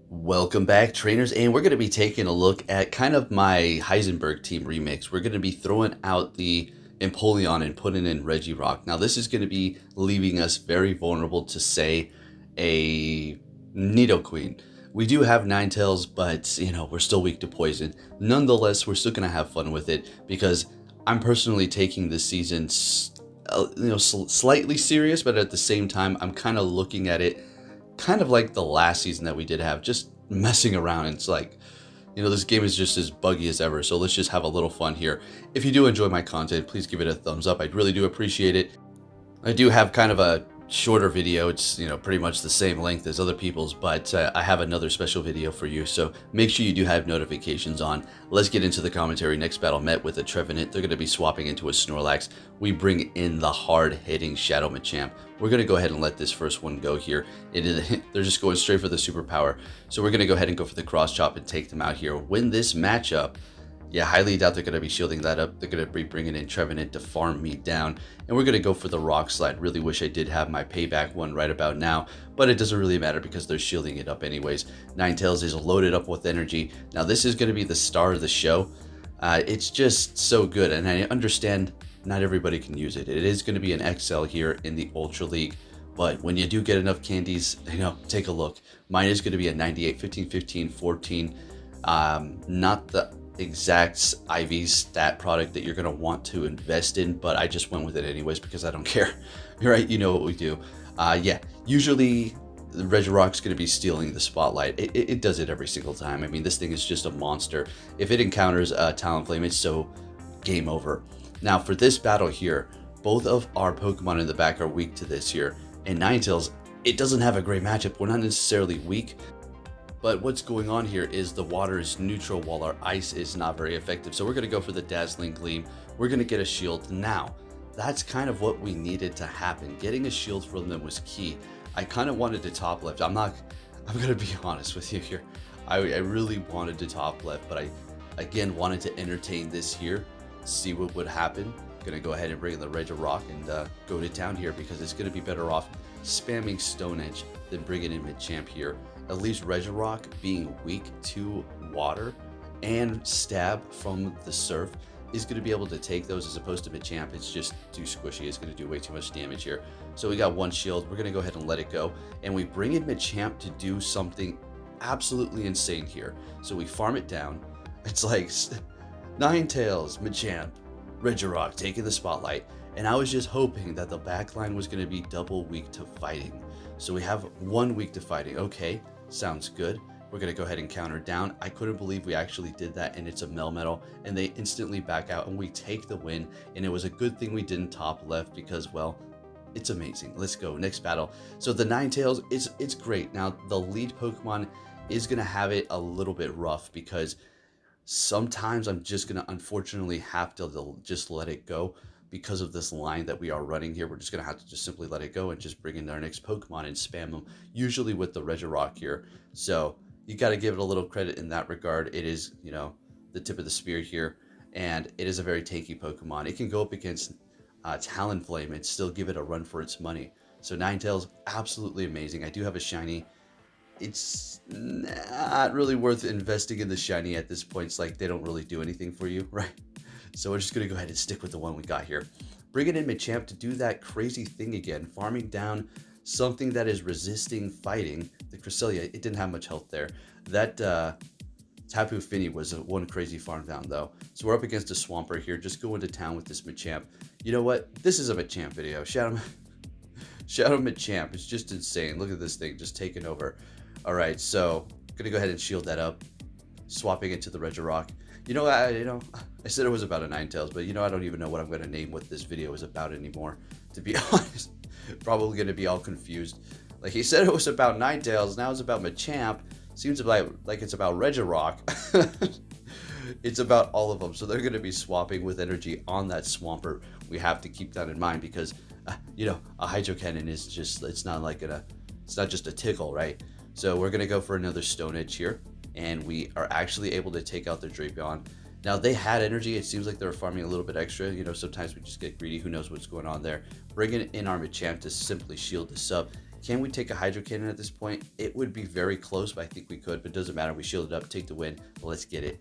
Welcome back, trainers, and we're going to be taking a look at kind of my Heisenberg team remix. We're going to be throwing out the Empoleon and putting in Regirock. Now, this is going to be leaving us very vulnerable to, say, a Nidoqueen. We do have Ninetales, but, we're still weak to poison. Nonetheless, we're still going to have fun with it because I'm personally taking this season, slightly serious, but at the same time, I'm kind of looking at it kind of like the last season that we did have, just messing around. It's like, this game is just as buggy as ever. So let's just have a little fun here. If you do enjoy my content, please give it a thumbs up. I'd really do appreciate it. I do have kind of a shorter video. It's, pretty much the same length as other people's, but I have another special video for you. So make sure you do have notifications on. Let's get into the commentary. Next battle met with a Trevenant. They're going to be swapping into a Snorlax. We bring in the hard-hitting Shadow Machamp. We're going to go ahead and let this first one go here. They're just going straight for the superpower. So we're going to go ahead and go for the cross chop and take them out here. Win this matchup. Yeah, highly doubt they're going to be shielding that up. They're going to be bringing in Trevenant to farm me down. And we're going to go for the Rock Slide. Really wish I did have my payback one right about now. But it doesn't really matter because they're shielding it up anyways. Ninetales is loaded up with energy. Now this is going to be the star of the show. It's just so good. And I understand not everybody can use it. It is going to be an XL here in the Ultra League. But when you do get enough candies, take a look. Mine is going to be a 98, 15, 15, 14. Not the exact IV stat product that you're going to want to invest in, but I just went with it anyways because I don't care. Right? You know what we do. Yeah, usually the Regirock's going to be stealing the spotlight. It does it every single time. I mean, this thing is just a monster. If it encounters Talonflame, it's so game over. Now for this battle here, both of our Pokemon in the back are weak to this here, and Ninetales, it doesn't have a great matchup. We're not necessarily weak, but what's going on here is the water is neutral while our ice is not very effective. So we're going to go for the Dazzling Gleam. We're going to get a shield. Now, that's kind of what we needed to happen. Getting a shield from them was key. I kind of wanted to top left. I'm going to be honest with you here. I really wanted to top left, but I, again, wanted to entertain this here, see what would happen. Going to go ahead and bring in the Regirock and go to town here because it's going to be better off spamming Stone Edge than bringing in Machamp here. At least Regirock being weak to water and stab from the surf is going to be able to take those, as opposed to Machamp. It's just too squishy. It's going to do way too much damage here. So we got one shield. We're going to go ahead and let it go. And we bring in Machamp to do something absolutely insane here. So we farm it down. It's like Ninetales, Machamp, Regirock taking the spotlight. And I was just hoping that the backline was going to be double weak to fighting. So we have 1 week to fighting. Okay, sounds good. We're going to go ahead and counter down. I couldn't believe we actually did that, and it's a Melmetal, and they instantly back out, and we take the win. And it was a good thing we didn't top left because, well, it's amazing. Let's go. Next battle. So the Ninetales, it's great. Now, the lead Pokemon is going to have it a little bit rough because sometimes I'm just going to unfortunately have to just let it go. Because of this line that we are running here, we're just going to have to just simply let it go and just bring in our next Pokemon and spam them, usually with the Regirock here. So you got to give it a little credit in that regard. It is, the tip of the spear here, and it is a very tanky Pokemon. It can go up against Talonflame and still give it a run for its money. So Ninetales, absolutely amazing. I do have a shiny. It's not really worth investing in the shiny at this point. It's like they don't really do anything for you, right? So we're just going to go ahead and stick with the one we got here. Bringing in Machamp to do that crazy thing again, farming down something that is resisting fighting. The Cresselia, it didn't have much health there. That Tapu Fini was one crazy farm down though. So we're up against a Swampert here, just going to town with this Machamp. You know what? This is a Machamp video. Shadow Machamp is just insane. Look at this thing just taking over. All right, so I'm going to go ahead and shield that up. Swapping it to the Regirock. I said it was about a Ninetales, but I don't even know what I'm going to name what this video is about anymore, to be honest. Probably going to be all confused. Like he said it was about Ninetales, now it's about Machamp. Seems like it's about Regirock. It's about all of them, so they're going to be swapping with energy on that Swampert. We have to keep that in mind because, a Hydro Cannon is just, it's not just a tickle, right? So we're going to go for another Stone Edge here. And we are actually able to take out their Drapion. Now, they had energy. It seems like they were farming a little bit extra. Sometimes we just get greedy. Who knows what's going on there. Bringing in our Machamp to simply shield this up. Can we take a Hydro Cannon at this point? It would be very close, but I think we could, but it doesn't matter. We shield it up, take the win. Let's get it.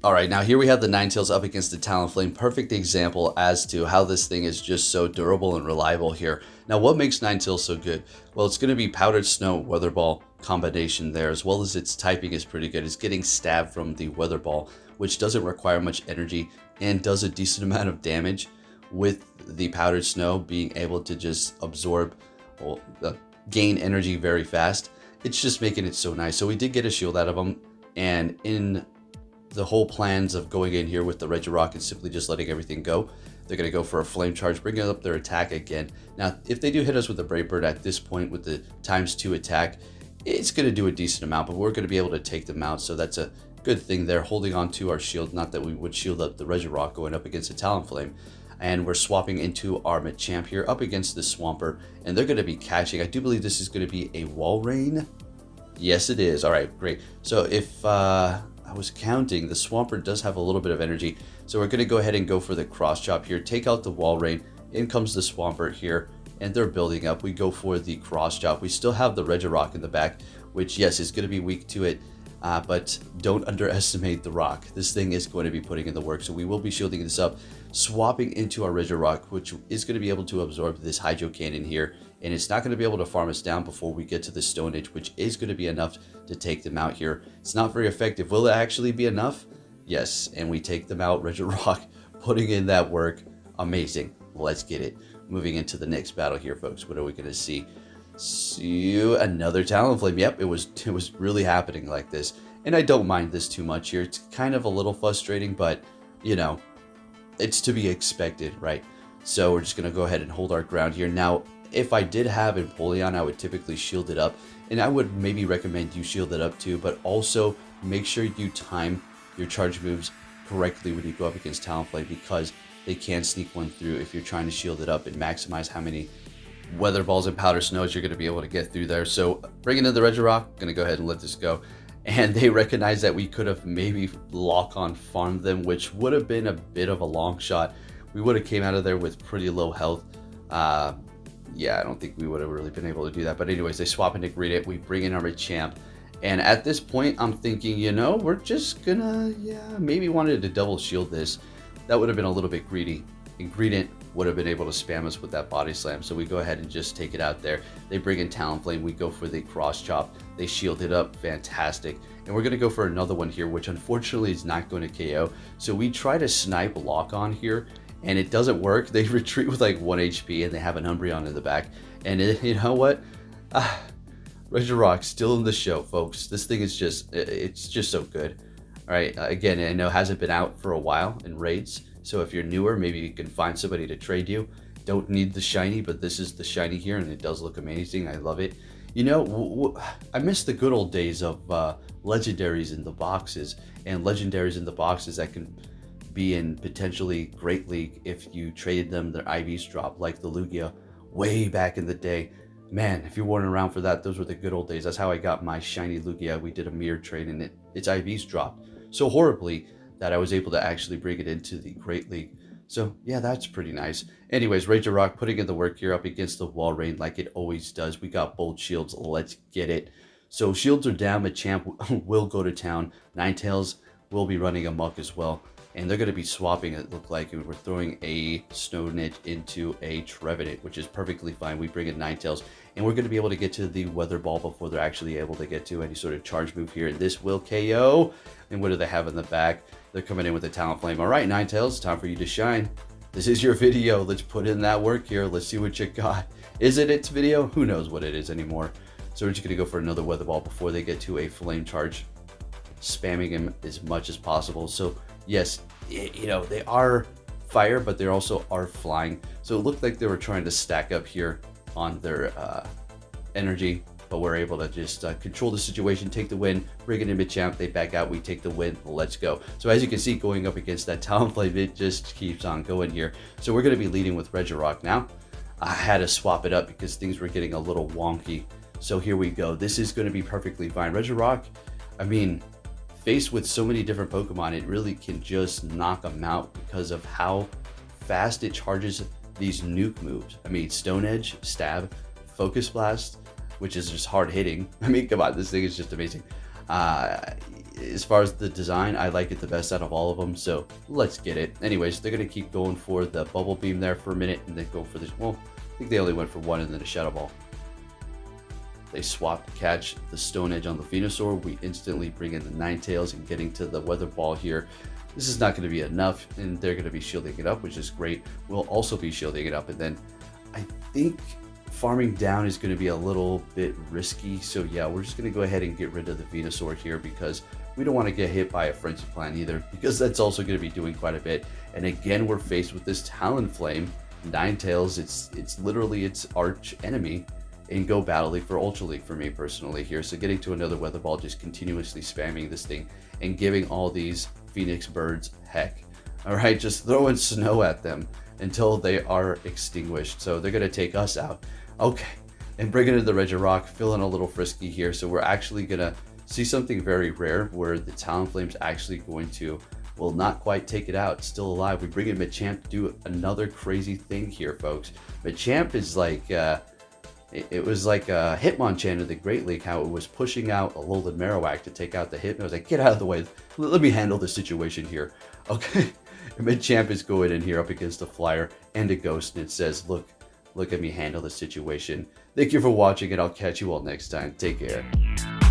All right, now here we have the Ninetales up against the Talonflame. Perfect example as to how this thing is just so durable and reliable here. Now, what makes Ninetales so good? Well, it's going to be Powdered Snow, Weather Ball combination there, as well as its typing is pretty good. It's getting stabbed from the Weather Ball, which doesn't require much energy and does a decent amount of damage, with the Powdered Snow being able to just absorb, well, gain energy very fast. It's just making it so nice. So we did get a shield out of them, and in the whole plans of going in here with the Regirock and simply just letting everything go, they're going to go for a Flame Charge, bringing up their attack again. Now, if they do hit us with a Brave Bird at this point with the ×2 attack, it's going to do a decent amount, but we're going to be able to take them out. So that's a good thing there, holding on to our shield. Not that we would shield up the Regirock going up against a Talonflame. And we're swapping into our Machamp here up against the Swampert, and they're going to be catching. I do believe this is going to be a Walrein. Yes, it is. All right, great. So if I was counting, the Swampert does have a little bit of energy. So we're going to go ahead and go for the Cross Chop here. Take out the Walrein. In comes the Swampert here, and they're building up. We go for the Cross Chop. We still have the Regirock in the back, which, yes, is going to be weak to it. But don't underestimate the rock. This thing is going to be putting in the work. So we will be shielding this up, swapping into our Regirock, which is going to be able to absorb this Hydro Cannon here. And it's not going to be able to farm us down before we get to the Stone Edge, which is going to be enough to take them out here. It's not very effective. Will it actually be enough? Yes. And we take them out. Regirock putting in that work. Amazing. Let's get it. Moving into the next battle here, folks. What are we going to see? See another Talonflame. Yep, it was really happening like this, and I don't mind this too much here. It's kind of a little frustrating, but you know, it's to be expected, right? So we're just gonna go ahead and hold our ground here. Now, if I did have Empoleon, I would typically shield it up, and I would maybe recommend you shield it up too, but also make sure you time your charge moves correctly when you go up against Talonflame, because they can sneak one through if you're trying to shield it up and maximize how many Weather Balls and Powder Snows you're going to be able to get through there. So bringing in the Regirock, going to go ahead and let this go. And they recognize that we could have maybe lock-on farmed them, which would have been a bit of a long shot. We would have came out of there with pretty low health. Yeah, I don't think we would have really been able to do that. But anyways, they swap into Greet It. We bring in our Machamp. And at this point, I'm thinking, you know, we're just going to, maybe wanted to double shield this. That would have been a little bit greedy. Ingredient would have been able to spam us with that body slam, so we go ahead and just take it out there. They bring in Talonflame, we go for the Cross Chop, they shield it up, fantastic. And we're going to go for another one here, which unfortunately is not going to KO. So we try to snipe lock on here, and it doesn't work. They retreat with like 1 HP, and they have an Umbreon in the back. And you know what? Regirock still in the show, folks. This thing is just, it's just so good. All right, again, I know it hasn't been out for a while in raids. So if you're newer, maybe you can find somebody to trade you. Don't need the shiny, but this is the shiny here, and it does look amazing. I love it. You know, I miss the good old days of legendaries in the boxes, and legendaries in the boxes that can be in potentially Great League if you traded them their IVs drop, like the Lugia way back in the day. Man, if you weren't around for that, those were the good old days. That's how I got my shiny Lugia. We did a mirror trade, and its IVs dropped so horribly that I was able to actually bring it into the Great League. So yeah, that's pretty nice. Anyways, Regirock putting in the work here up against the Walrein like it always does. We got both shields. Let's get it. So shields are down. Machamp will go to town. Ninetales will be running amok as well. And they're going to be swapping, it look like. And we're throwing a Stone Edge into a Trevenant, which is perfectly fine. We bring in Ninetales. And we're going to be able to get to the Weather Ball before they're actually able to get to any sort of charge move here. And this will KO. And what do they have in the back? They're coming in with a Talonflame. All right, Ninetales, time for you to shine. This is your video. Let's put in that work here. Let's see what you got. Is it its video? Who knows what it is anymore. So we're just going to go for another Weather Ball before they get to a Flame Charge. Spamming him as much as possible. So yes, you know, they are fire, but they also are flying. So it looked like they were trying to stack up here on their energy, but we're able to just control the situation, take the win, bring it in Machamp, they back out, we take the win, let's go. So as you can see, going up against that Talonflame, it just keeps on going here. So we're going to be leading with Regirock now. I had to swap it up because things were getting a little wonky. So here we go. This is going to be perfectly fine. Regirock, I mean, faced with so many different Pokemon, it really can just knock them out because of how fast it charges these nuke moves. I mean, Stone Edge, Stab, Focus Blast, which is just hard hitting. I mean, come on, this thing is just amazing. As far as the design, I like it the best out of all of them, so let's get it. Anyways, they're going to keep going for the Bubble Beam there for a minute, and then go for this. Well, I think they only went for one and then a Shadow Ball. They swap to catch the Stone Edge on the Venusaur. We instantly bring in the Ninetales and getting to the Weather Ball here. This is not going to be enough, and they're going to be shielding it up, which is great. We'll also be shielding it up, and then I think farming down is going to be a little bit risky. So yeah, we're just going to go ahead and get rid of the Venusaur here because we don't want to get hit by a Frenzy Plant either, because that's also going to be doing quite a bit. And again, we're faced with this Talonflame. Ninetales, it's literally its arch enemy in Go Battle League for Ultra League for me personally here. So getting to another Weather Ball, just continuously spamming this thing and giving all these Phoenix birds heck. All right, just throwing snow at them until they are extinguished. So they're going to take us out. Okay, and bringing in the Regirock, feeling a little frisky here. So we're actually going to see something very rare where the Talonflame's actually going to, well, not quite take it out. It's still alive. We bring in Machamp to do another crazy thing here, folks. Machamp is like, it was like a Hitmonchan in the Great League, how it was pushing out Alolan Marowak to take out the Hitmon. I was like, get out of the way. Let me handle the situation here. Okay, and Machamp is going in here up against a Flyer and a Ghost, and it says, look at me handle the situation. Thank you for watching, and I'll catch you all next time. Take care.